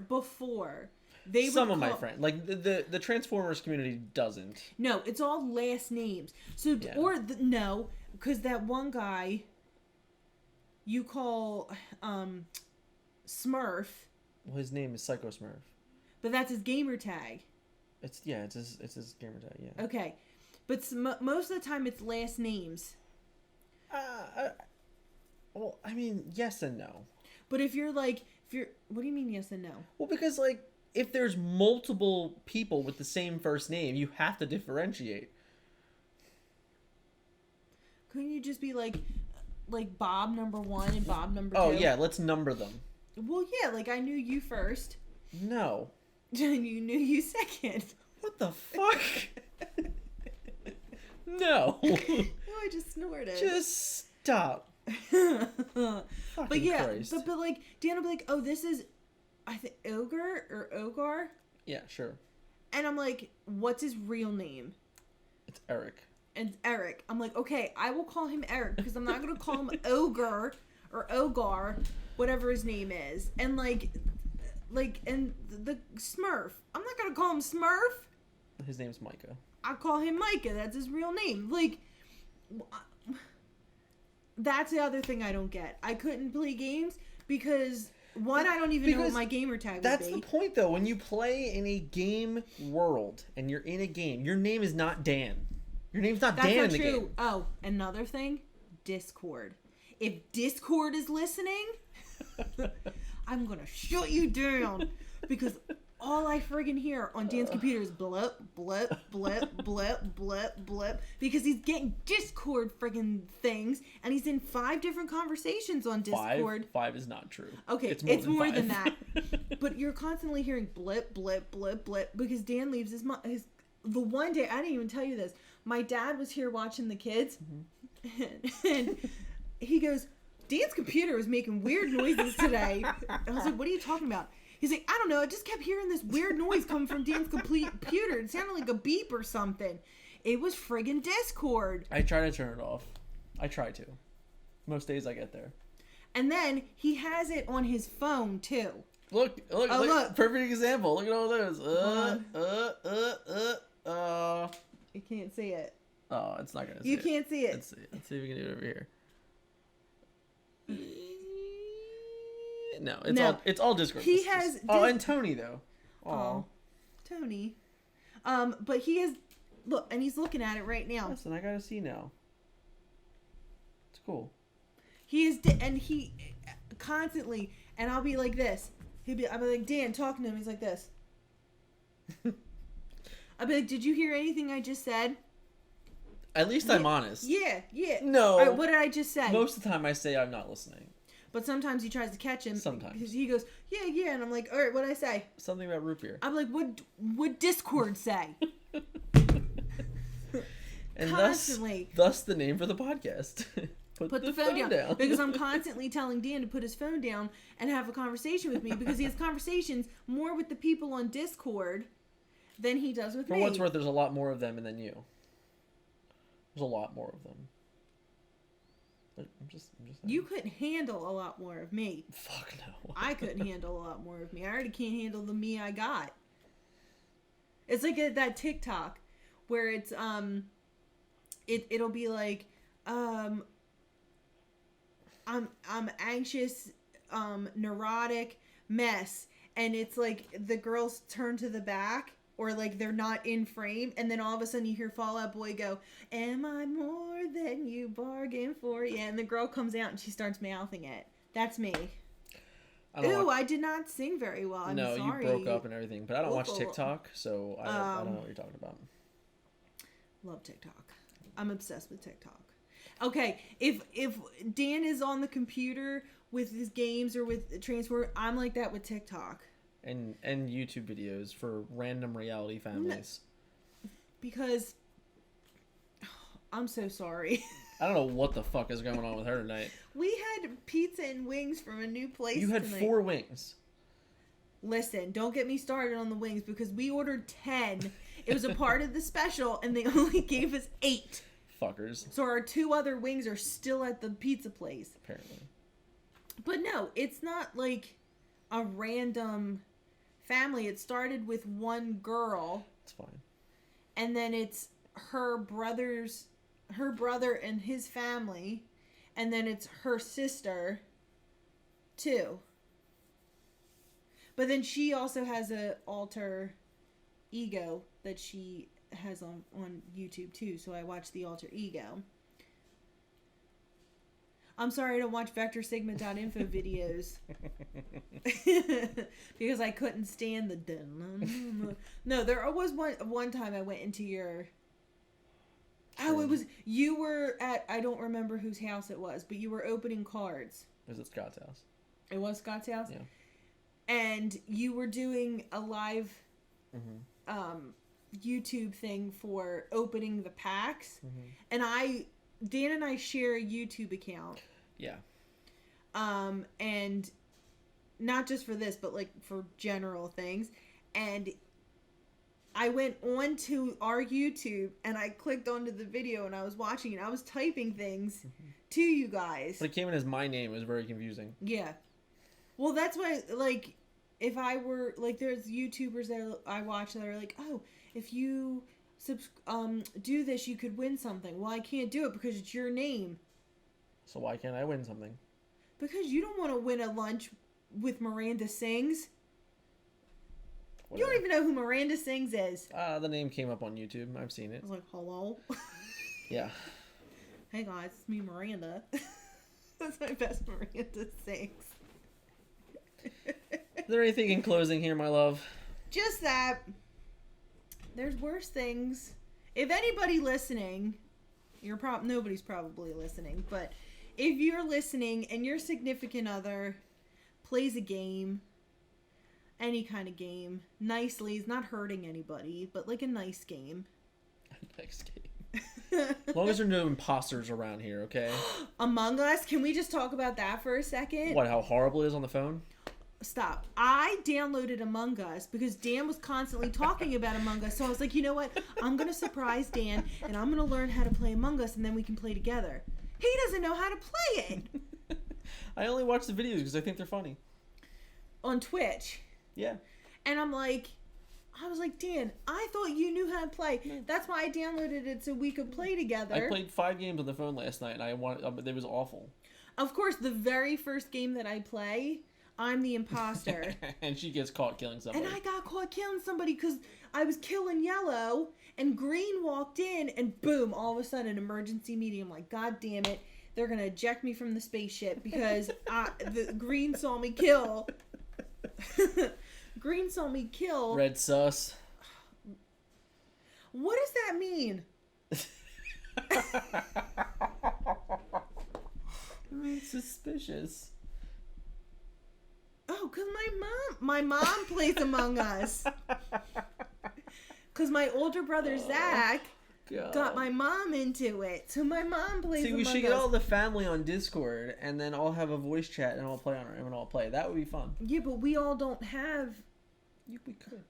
Some of my friends, the Transformers community doesn't. No, it's all last names. So yeah. No, because that one guy you call Smurf. Well, his name is Psycho Smurf. But that's his gamer tag. It's his gamer tag. Yeah. Okay, but most of the time it's last names. Well, I mean, yes and no. But if you're what do you mean yes and no? Well, because if there's multiple people with the same first name, you have to differentiate. Couldn't you just be like Bob number 1 and Bob number 2? Oh yeah, let's number them. Well, yeah, I knew you first. No. And you knew you second. What the fuck? No. Oh, I just snorted. Just stop. But yeah, Christ. but Dan will be like, oh, this is, I think, Ogre or Ogar? Yeah, sure. And I'm like, what's his real name? It's Eric. And it's Eric. I'm like, okay, I will call him Eric because I'm not going to call him Ogre or Ogar, whatever his name is. And and the Smurf. I'm not going to call him Smurf. His name's Micah. I call him Micah. That's his real name. That's the other thing I don't get. I couldn't play games because, one, I don't even know what my gamer tag would be. That's the point, though. When you play in a game world and you're in a game, your name is not Dan. Your name's not Dan in the game. Oh, another thing, Discord. If Discord is listening, I'm gonna shut you down because all I friggin' hear on Dan's computer is blip, blip, blip, blip, blip, blip, because he's getting Discord friggin' things, and he's in 5 different conversations on Discord. 5 is not true. Okay, it's more than that. But you're constantly hearing blip, blip, blip, blip, because Dan leaves his the one day, I didn't even tell you this, my dad was here watching the kids, and he goes, Dan's computer is making weird noises today. I was like, what are you talking about? He's like, I don't know. I just kept hearing this weird noise coming from Dan's computer. It sounded like a beep or something. It was friggin' Discord. I try to turn it off. I try to. Most days I get there. And then he has it on his phone, too. Look. Perfect example. Look at all those. You can't see it. Oh, it's not going to see You it. can't see it. Let's see if we can do it over here. No, it's all Discord. He has. And Tony though. Oh, Tony. But he is. Look, and he's looking at it right now. Listen, I gotta see now. It's cool. He is, and he constantly, and I'll be like this. I'd be like, Dan, talking to him. He's like this. I'd be like, did you hear anything I just said? At least I'm honest. Yeah. No. All right, what did I just say? Most of the time I say I'm not listening. But sometimes he tries to catch him. Sometimes. Because he goes, yeah. And I'm like, all right, what'd I say? Something about root beer. I'm like, what Discord say? And Constantly. Thus the name for the podcast. Put the phone down. Because I'm constantly telling Dan to put his phone down and have a conversation with me, because he has conversations more with the people on Discord than he does with me. For what's worth, there's a lot more of them than you. There's a lot more of them. I'm just saying. You couldn't handle a lot more of me. Fuck no. I couldn't handle a lot more of me. I already can't handle the me I got. It's like that TikTok where it's it'll be like I'm anxious, neurotic mess, and it's like the girls turn to the back, or like they're not in frame, and then all of a sudden you hear Fall Out Boy go, "Am I more than you bargained for?" Yeah, and the girl comes out and she starts mouthing it. That's me. I did not sing very well. I'm sorry. You broke up and everything, but I don't watch TikTok, so I don't know what you're talking about. Love TikTok. I'm obsessed with TikTok. Okay, if Dan is on the computer with his games or with transport, I'm like that with TikTok. And YouTube videos for random reality families. Because I'm so sorry. I don't know what the fuck is going on with her tonight. We had pizza and wings from a new place. You had tonight. 4 wings. Listen, don't get me started on the wings, because we ordered 10. It was a part of the special, and they only gave us 8. Fuckers. So our 2 other wings are still at the pizza place. Apparently. But no, it's not like a random family. It started with one girl. It's fine. And then it's her brother and his family, and then it's her sister too. But then she also has a alter ego that she has on YouTube too, so I watch the alter ego. I'm sorry I don't watch vectorsigma.info videos. Because I couldn't stand the... No, there was one time I went into your... Oh, it was... You were at... I don't remember whose house it was, but you were opening cards. It was at Scott's house. It was Scott's house? Yeah. And you were doing a live YouTube thing for opening the packs. Mm-hmm. And Dan and I share a YouTube account. Yeah. And not just for this, but like for general things. And I went on to our YouTube and I clicked onto the video and I was watching and I was typing things to you guys. But it came in as my name. It was very confusing. Yeah. Well, that's why, like, if I were, like, there's YouTubers that I watch that are like, oh, if you do this, you could win something. Well, I can't do it because it's your name. So why can't I win something? Because you don't want to win a lunch with Miranda Sings. Whatever. You don't even know who Miranda Sings is. The name came up on YouTube. I've seen it. I was like, hello? Yeah. Hey guys, it's me, Miranda. That's my best Miranda Sings. Is there anything in closing here, my love? Just that there's worse things. If anybody listening, nobody's probably listening, but if you're listening and your significant other plays a game, any kind of game, nicely, is not hurting anybody, but like a nice game. A nice game. As long as there are no imposters around here, okay? Among Us, can we just talk about that for a second? What, how horrible it is on the phone? Stop. I downloaded Among Us because Dan was constantly talking about Among Us. So I was like, you know what? I'm going to surprise Dan and I'm going to learn how to play Among Us and then we can play together. He doesn't know how to play it. I only watch the videos because I think they're funny. On Twitch. Yeah. And I was like, Dan, I thought you knew how to play. That's why I downloaded it so we could play together. I played 5 games on the phone last night and it was awful. Of course, the very first game that I play, I'm the imposter. And she gets caught killing somebody. And I got caught killing somebody because I was killing yellow and green walked in and boom, all of a sudden, emergency meeting. I'm like, God damn it. They're going to eject me from the spaceship because the green saw me kill Green saw me kill. Red sus. What does that mean? I mean, suspicious. Oh, because my mom plays Among Us. Because my older brother, Zach, got my mom into it. So my mom plays Among Us. See, we should get all the family on Discord, and then I'll have a voice chat, and I'll play on it, and I'll play. That would be fun. Yeah, but we all don't have... We could.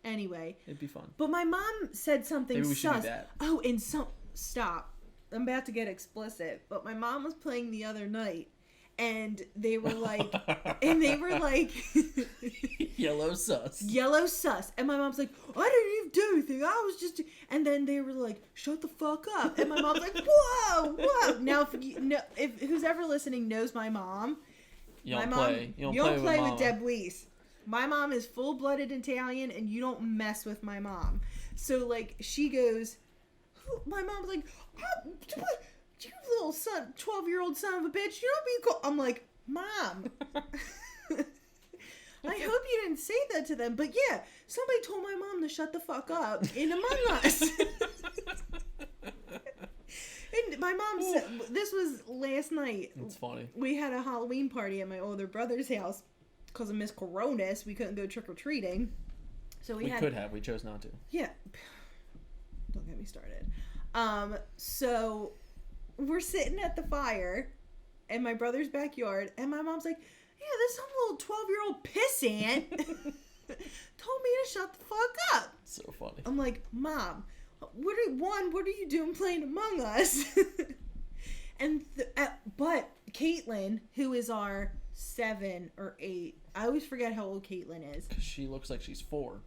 Anyway. It'd be fun. But my mom said something Maybe we should sus. do that. Oh, and stop. I'm about to get explicit. But my mom was playing the other night. And they were like... Yellow sus. Yellow sus. And my mom's like, I didn't even do anything. I was just... And then they were like, shut the fuck up. And my mom's like, whoa. Now, if who's ever listening knows my mom... You don't play with Deb Weiss. My mom is full-blooded Italian, and you don't mess with my mom. So, like, she goes... My mom's like, oh, you little 12-year-old son of a bitch, you don't be cool. I'm like, Mom. I hope you didn't say that to them. But yeah, somebody told my mom to shut the fuck up in Among Us. And my mom said, this was last night. It's funny. We had a Halloween party at my older brother's house. Because of Miss Coronis, we couldn't go trick-or-treating. So we could have. We chose not to. Yeah. Don't get me started. So we're sitting at the fire in my brother's backyard, and my mom's like, yeah, this some little 12-year-old pissant told me to shut the fuck up. So funny. I'm like, Mom, what are you doing playing Among Us? And but Caitlin, who is our 7 or 8, I always forget how old Caitlin is. 'Cause she looks like she's 4.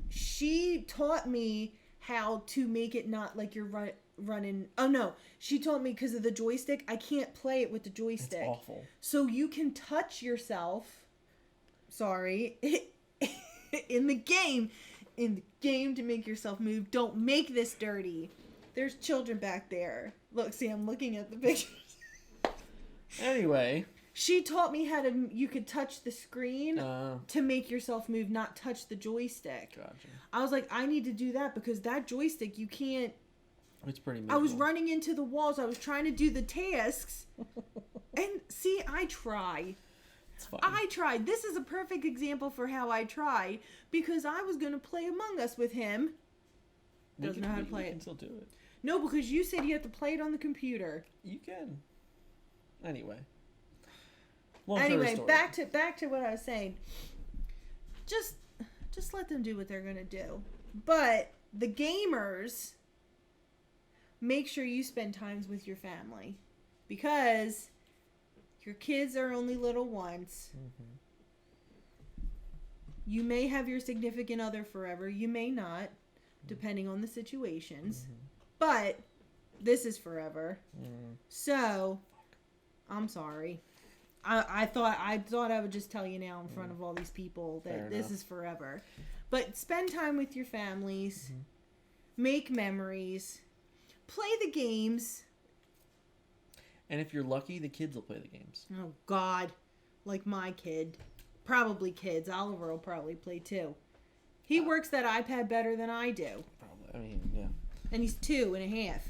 She taught me how to make it not like you're running. Oh no, she taught me because of the joystick. I can't play it with the joystick. It's awful. So you can touch yourself. Sorry, in the game to make yourself move. Don't make this dirty. There's children back there. Look, see, I'm looking at the pictures. Anyway. She taught me you could touch the screen to make yourself move, not touch the joystick. Gotcha. I was like, I need to do that because that joystick, you can't. It's pretty miserable. I was running into the walls. I was trying to do the tasks. And see, I try. It's fine. I tried. This is a perfect example for how I tried because I was going to play Among Us with him. Doesn't know how to play it. You can still do it. No, because you said you have to play it on the computer. You can. Anyway, back to what I was saying. Just let them do what they're gonna do. But the gamers, make sure you spend times with your family because your kids are only little once. Mm-hmm. You may have your significant other forever. You may not, depending on the situations. Mm-hmm. But this is forever. Mm-hmm. So, I'm sorry. I thought I would just tell you now in front of all these people that this is forever. But spend time with your families. Mm-hmm. Make memories. Play the games. And if you're lucky, the kids will play the games. Oh, God. Like my kid. Probably kids. Oliver will probably play too. He works that iPad better than I do. Probably. I mean, yeah. And he's 2.5.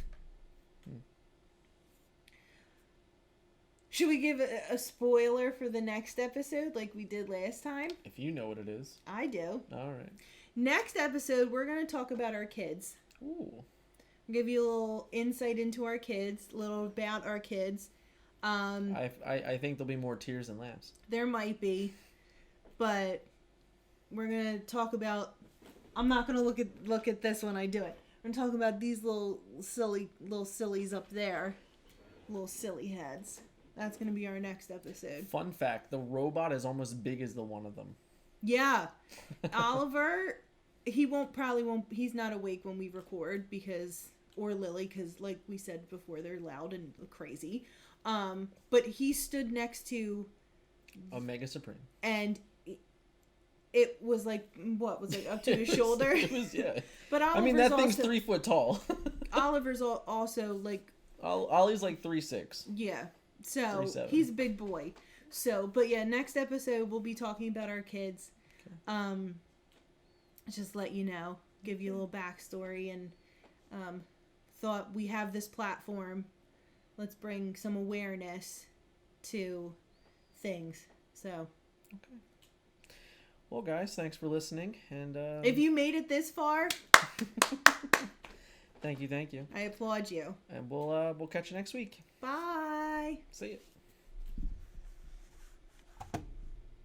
Should we give a spoiler for the next episode like we did last time? If you know what it is. I do. All right. Next episode, we're going to talk about our kids. Ooh. I'll give you a little insight into our kids, a little about our kids. I think there'll be more tears than laughs. There might be. But we're going to talk about... I'm not going to look at this when I do it. We're going to talk about these little sillies up there. Little silly heads. That's going to be our next episode. Fun fact, the robot is almost as big as the one of them. Yeah. Oliver, probably won't, he's not awake when we record or Lily, because like we said before, they're loud and crazy. But he stood next to Omega Supreme. And it was like, what, was it up to his shoulder? It was, yeah. But Oliver's I mean, that thing's 3 foot tall. Oliver's also like... Ollie's like 3'6". Yeah. So, 3'7". he's a big boy. So, but yeah, next episode we'll be talking about our kids. Okay. Just let you know, give you a little backstory, and thought we have this platform. Let's bring some awareness to things. So, Okay. Well, guys, thanks for listening, and if you made it this far, thank you. I applaud you. And we'll catch you next week. Bye. See you.